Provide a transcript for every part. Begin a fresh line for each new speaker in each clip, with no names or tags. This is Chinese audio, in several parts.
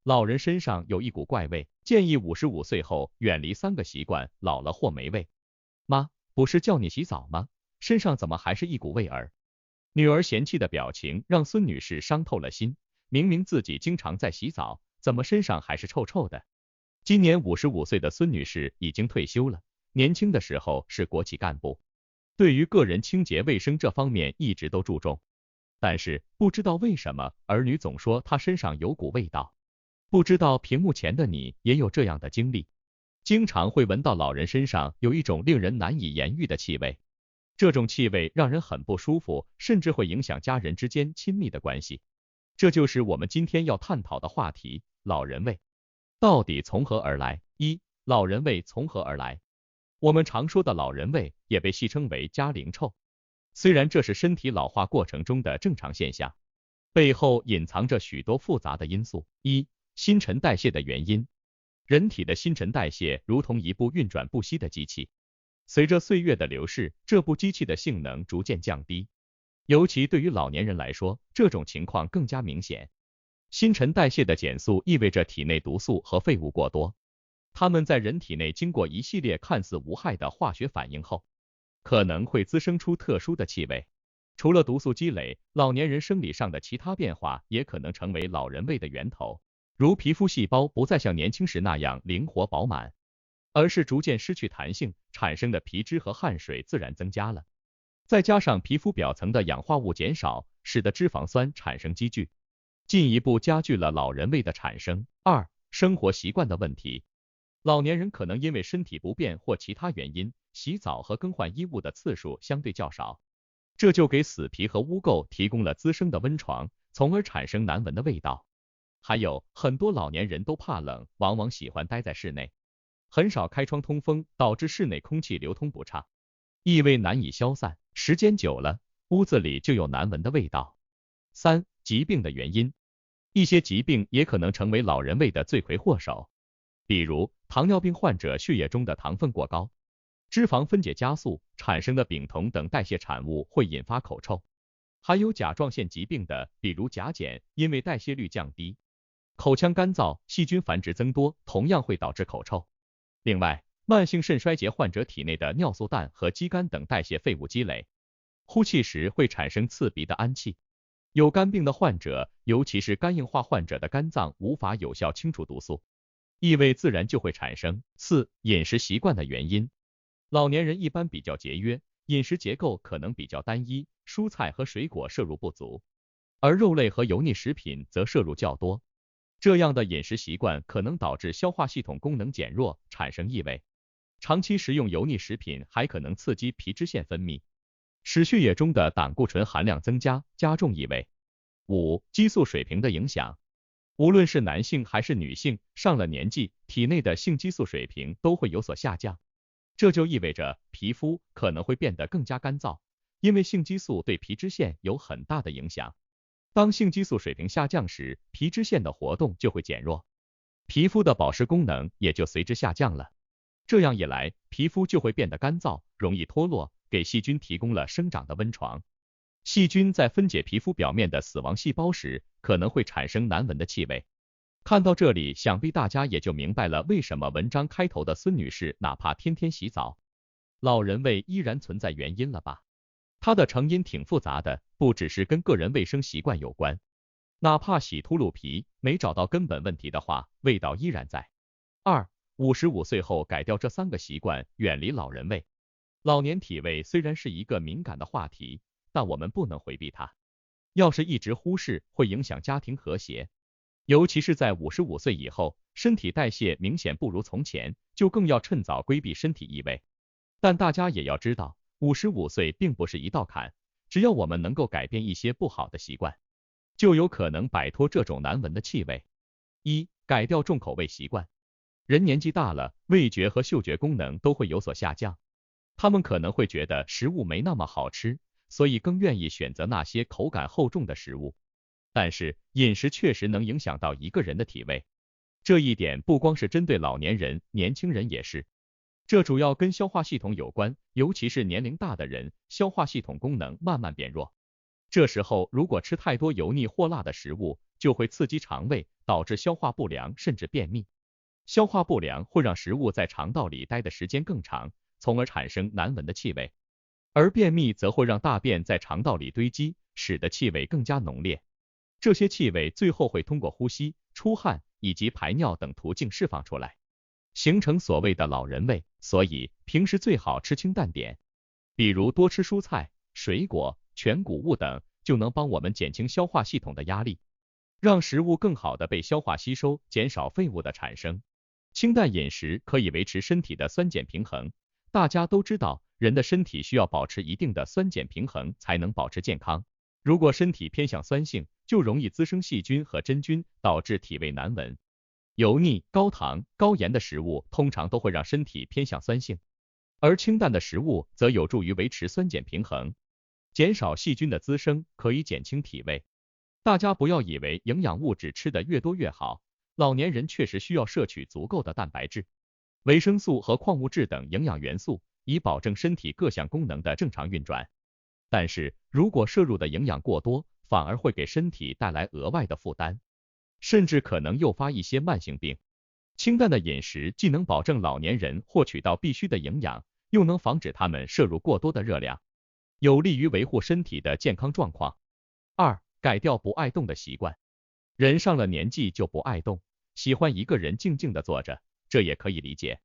老人身上有一股怪味，建议55岁后远离3个习惯，老了或没味。妈，不是叫你洗澡吗？身上怎么还是一股味儿？女儿嫌弃的表情让孙女士伤透了心，明明自己经常在洗澡，怎么身上还是臭臭的？今年55岁的孙女士已经退休了，年轻的时候是国企干部，对于个人清洁卫生这方面一直都注重。但是不知道为什么，儿女总说她身上有股味道。不知道屏幕前的你也有这样的经历，经常会闻到老人身上有一种令人难以言喻的气味，这种气味让人很不舒服，甚至会影响家人之间亲密的关系。这就是我们今天要探讨的话题，老人味到底从何而来？老人味从何而来？我们常说的老人味也被戏称为家龄臭，虽然这是身体老化过程中的正常现象，背后隐藏着许多复杂的因素。新陈代谢的原因。人体的新陈代谢如同一部运转不息的机器，随着岁月的流逝，这部机器的性能逐渐降低，尤其对于老年人来说，这种情况更加明显。新陈代谢的减速意味着体内毒素和废物过多，它们在人体内经过一系列看似无害的化学反应后，可能会滋生出特殊的气味。除了毒素积累，老年人生理上的其他变化也可能成为老人味的源头。如皮肤细胞不再像年轻时那样灵活饱满，而是逐渐失去弹性，产生的皮脂和汗水自然增加了。再加上皮肤表层的氧化物减少，使得脂肪酸产生积聚，进一步加剧了老人味的产生。生活习惯的问题。老年人可能因为身体不便或其他原因，洗澡和更换衣物的次数相对较少，这就给死皮和污垢提供了滋生的温床，从而产生难闻的味道。还有很多老年人都怕冷，往往喜欢待在室内，很少开窗通风，导致室内空气流通不畅，异味难以消散，时间久了，屋子里就有难闻的味道。疾病的原因。一些疾病也可能成为老人味的罪魁祸首，比如糖尿病患者血液中的糖分过高，脂肪分解加速产生的丙酮等代谢产物会引发口臭，还有甲状腺疾病的，比如甲减，因为代谢率降低，口腔干燥，细菌繁殖增多，同样会导致口臭。另外，慢性肾衰竭患者体内的尿素氮和肌酐等代谢废物积累，呼气时会产生刺鼻的氨气。有肝病的患者，尤其是肝硬化患者的肝脏无法有效清除毒素，异味自然就会产生。饮食习惯的原因。老年人一般比较节约，饮食结构可能比较单一，蔬菜和水果摄入不足，而肉类和油腻食品则摄入较多。这样的饮食习惯可能导致消化系统功能减弱，产生异味。长期食用油腻食品还可能刺激皮脂腺分泌，使血液中的胆固醇含量增加，加重异味。激素水平的影响。无论是男性还是女性，上了年纪，体内的性激素水平都会有所下降，这就意味着皮肤可能会变得更加干燥，因为性激素对皮脂腺有很大的影响。当性激素水平下降时，皮脂腺的活动就会减弱，皮肤的保湿功能也就随之下降了。这样一来，皮肤就会变得干燥，容易脱落，给细菌提供了生长的温床。细菌在分解皮肤表面的死亡细胞时，可能会产生难闻的气味。看到这里，想必大家也就明白了为什么文章开头的孙女士哪怕天天洗澡，老人味依然存在原因了吧？它的成因挺复杂的，不只是跟个人卫生习惯有关，哪怕洗秃噜皮，没找到根本问题的话，味道依然在。55岁后改掉这3个习惯，远离老人味。老年体味虽然是一个敏感的话题，但我们不能回避它。要是一直忽视，会影响家庭和谐。尤其是在55岁以后，身体代谢明显不如从前，就更要趁早规避身体异味。但大家也要知道，55岁并不是一道坎，只要我们能够改变一些不好的习惯，就有可能摆脱这种难闻的气味。改掉重口味习惯。人年纪大了，味觉和嗅觉功能都会有所下降，他们可能会觉得食物没那么好吃，所以更愿意选择那些口感厚重的食物。但是饮食确实能影响到一个人的体味，这一点不光是针对老年人，年轻人也是。这主要跟消化系统有关，尤其是年龄大的人，消化系统功能慢慢变弱，这时候如果吃太多油腻或辣的食物，就会刺激肠胃，导致消化不良甚至便秘。消化不良会让食物在肠道里待的时间更长，从而产生难闻的气味。而便秘则会让大便在肠道里堆积，使得气味更加浓烈。这些气味最后会通过呼吸、出汗以及排尿等途径释放出来，形成所谓的老人味。所以平时最好吃清淡点，比如多吃蔬菜、水果、全谷物等，就能帮我们减轻消化系统的压力，让食物更好的被消化吸收，减少废物的产生。清淡饮食可以维持身体的酸碱平衡。大家都知道，人的身体需要保持一定的酸碱平衡才能保持健康。如果身体偏向酸性，就容易滋生细菌和真菌，导致体味难闻。油腻、高糖、高盐的食物通常都会让身体偏向酸性，而清淡的食物则有助于维持酸碱平衡，减少细菌的滋生，可以减轻体味。大家不要以为营养物质吃得越多越好，老年人确实需要摄取足够的蛋白质、维生素和矿物质等营养元素，以保证身体各项功能的正常运转。但是如果摄入的营养过多，反而会给身体带来额外的负担，甚至可能诱发一些慢性病。清淡的饮食既能保证老年人获取到必需的营养，又能防止他们摄入过多的热量，有利于维护身体的健康状况。2. 改掉不爱动的习惯。人上了年纪就不爱动，喜欢一个人静静的坐着，这也可以理解。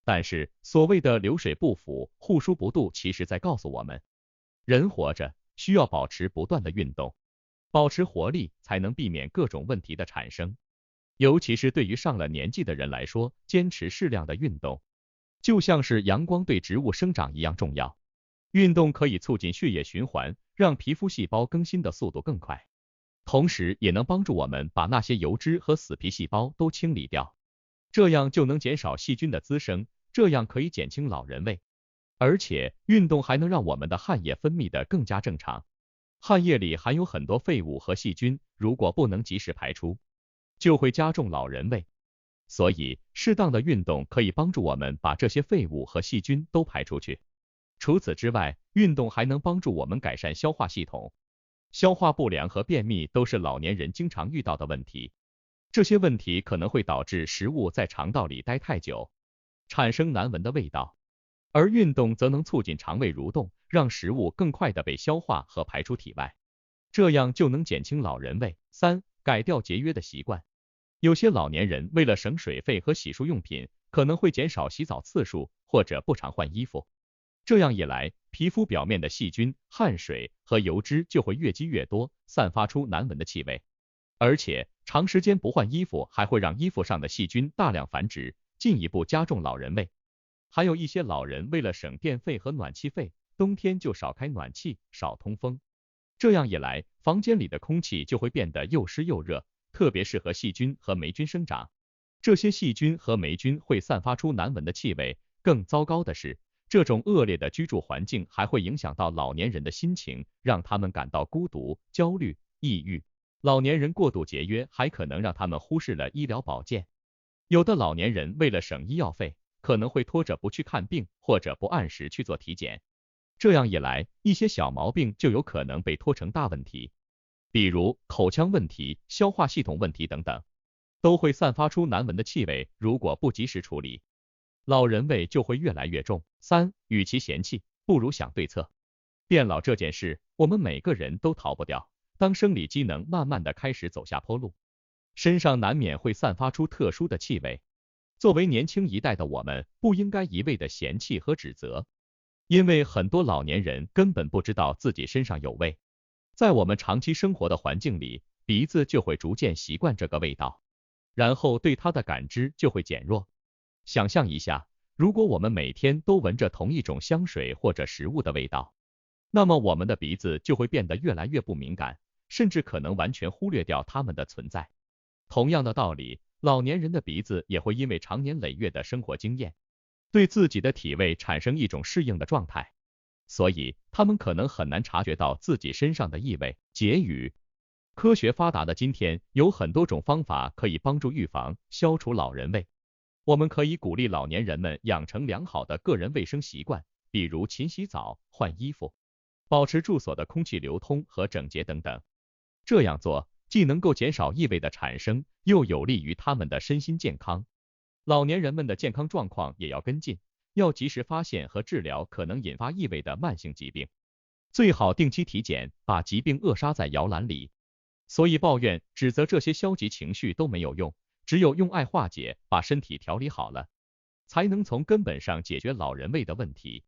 但是所谓的流水不腐，户枢不蠹，其实在告诉我们，人活着需要保持不断的运动，保持活力，才能避免各种问题的产生。尤其是对于上了年纪的人来说，坚持适量的运动，就像是阳光对植物生长一样重要。运动可以促进血液循环，让皮肤细胞更新的速度更快，同时也能帮助我们把那些油脂和死皮细胞都清理掉，这样就能减少细菌的滋生，这样可以减轻老人味。而且运动还能让我们的汗液分泌的更加正常，汗液里含有很多废物和细菌，如果不能及时排出，就会加重老人味。所以适当的运动可以帮助我们把这些废物和细菌都排出去。除此之外，运动还能帮助我们改善消化系统。消化不良和便秘都是老年人经常遇到的问题，这些问题可能会导致食物在肠道里待太久，产生难闻的味道。而运动则能促进肠胃蠕动，让食物更快的被消化和排出体外，这样就能减轻老人味。3. 改掉节约的习惯。有些老年人为了省水费和洗漱用品，可能会减少洗澡次数，或者不常换衣服。这样一来，皮肤表面的细菌、汗水和油脂就会越积越多，散发出难闻的气味。而且长时间不换衣服还会让衣服上的细菌大量繁殖，进一步加重老人味。还有一些老人为了省电费和暖气费，冬天就少开暖气，少通风。这样一来，房间里的空气就会变得又湿又热，特别适合细菌和霉菌生长。这些细菌和霉菌会散发出难闻的气味。更糟糕的是，这种恶劣的居住环境还会影响到老年人的心情，让他们感到孤独、焦虑、抑郁。老年人过度节约还可能让他们忽视了医疗保健。有的老年人为了省医药费，可能会拖着不去看病，或者不按时去做体检。这样一来，一些小毛病就有可能被拖成大问题，比如口腔问题、消化系统问题等等，都会散发出难闻的气味。如果不及时处理，老人味就会越来越重。3. 与其嫌弃，不如想对策。变老这件事，我们每个人都逃不掉。当生理机能慢慢的开始走下坡路，身上难免会散发出特殊的气味。作为年轻一代的我们，不应该一味的嫌弃和指责，因为很多老年人根本不知道自己身上有味。在我们长期生活的环境里，鼻子就会逐渐习惯这个味道，然后对它的感知就会减弱。想象一下，如果我们每天都闻着同一种香水或者食物的味道，那么我们的鼻子就会变得越来越不敏感，甚至可能完全忽略掉它们的存在。同样的道理，老年人的鼻子也会因为长年累月的生活经验，对自己的体味产生一种适应的状态，所以他们可能很难察觉到自己身上的异味。结语：科学发达的今天，有很多种方法可以帮助预防、消除老人味。我们可以鼓励老年人们养成良好的个人卫生习惯，比如勤洗澡、换衣服、保持住所的空气流通和整洁等等。这样做既能够减少异味的产生，又有利于他们的身心健康。老年人们的健康状况也要跟进，要及时发现和治疗可能引发异味的慢性疾病，最好定期体检，把疾病扼杀在摇篮里。所以抱怨、指责这些消极情绪都没有用，只有用爱化解，把身体调理好了，才能从根本上解决老人味的问题。